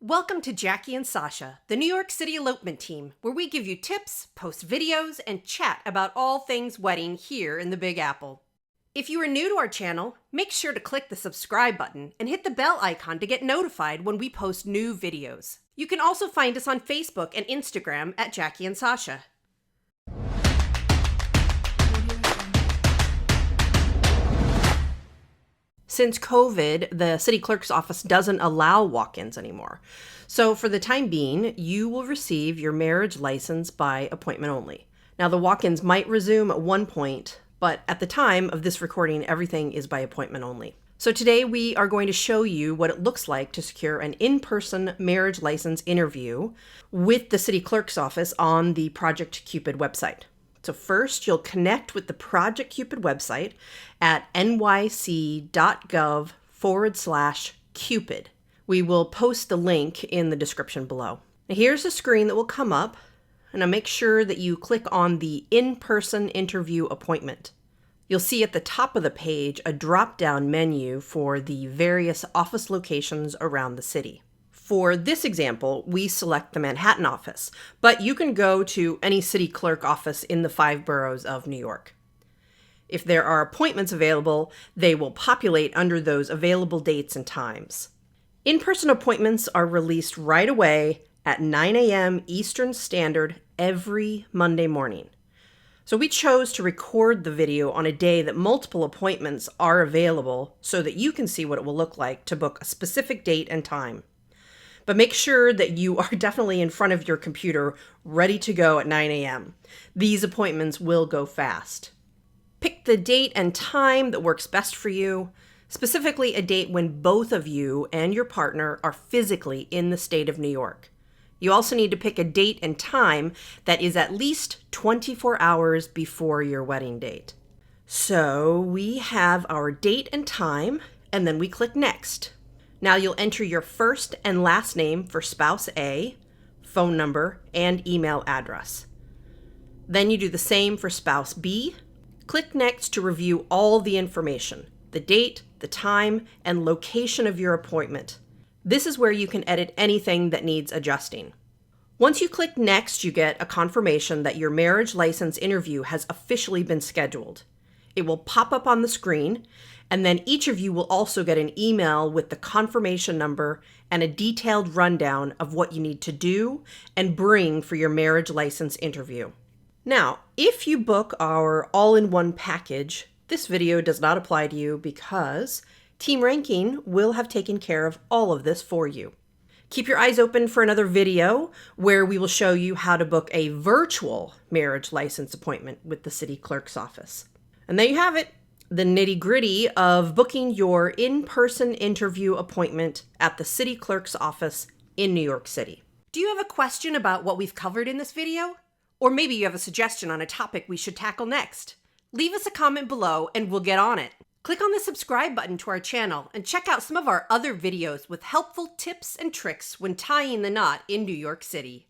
Welcome to Jackie and Sasha, the New York City elopement team, where we give you tips, post videos, and chat about all things wedding here in the Big Apple. If you are new to our channel, make sure to click the subscribe button and hit the bell icon to get notified when we post new videos. You can also find us on Facebook and Instagram at Jackie and Sasha. Since COVID, the City Clerk's Office doesn't allow walk-ins anymore. So for the time being, you will receive your marriage license by appointment only. Now, the walk-ins might resume at one point, but at the time of this recording, everything is by appointment only. So today we are going to show you what it looks like to secure an in-person marriage license interview with the City Clerk's Office on the Project Cupid website. So first, you'll connect with the Project Cupid website at nyc.gov/Cupid. We will post the link in the description below. Now here's a screen that will come up, and I'll make sure that you click on the in-person interview appointment. You'll see at the top of the page a drop-down menu for the various office locations around the city. For this example, we select the Manhattan office, but you can go to any city clerk office in the 5 boroughs of New York. If there are appointments available, they will populate under those available dates and times. In-person appointments are released right away at 9 a.m. Eastern Standard every Monday morning. So we chose to record the video on a day that multiple appointments are available so that you can see what it will look like to book a specific date and time. But make sure that you are definitely in front of your computer, ready to go at 9 a.m. These appointments will go fast. Pick the date and time that works best for you, specifically a date when both of you and your partner are physically in the state of New York. You also need to pick a date and time that is at least 24 hours before your wedding date. So we have our date and time, and then we click Next. Now you'll enter your first and last name for spouse A, phone number, and email address. Then you do the same for spouse B. Click Next to review all the information, the date, the time, and location of your appointment. This is where you can edit anything that needs adjusting. Once you click Next, you get a confirmation that your marriage license interview has officially been scheduled. It will pop up on the screen, and then each of you will also get an email with the confirmation number and a detailed rundown of what you need to do and bring for your marriage license interview. Now, if you book our all-in-one package, this video does not apply to you because Team Ranking will have taken care of all of this for you. Keep your eyes open for another video where we will show you how to book a virtual marriage license appointment with the City Clerk's Office. And there you have it, the nitty-gritty of booking your in-person interview appointment at the City Clerk's Office in New York City. Do you have a question about what we've covered in this video? Or maybe you have a suggestion on a topic we should tackle next? Leave us a comment below and we'll get on it. Click on the subscribe button to our channel and check out some of our other videos with helpful tips and tricks when tying the knot in New York City.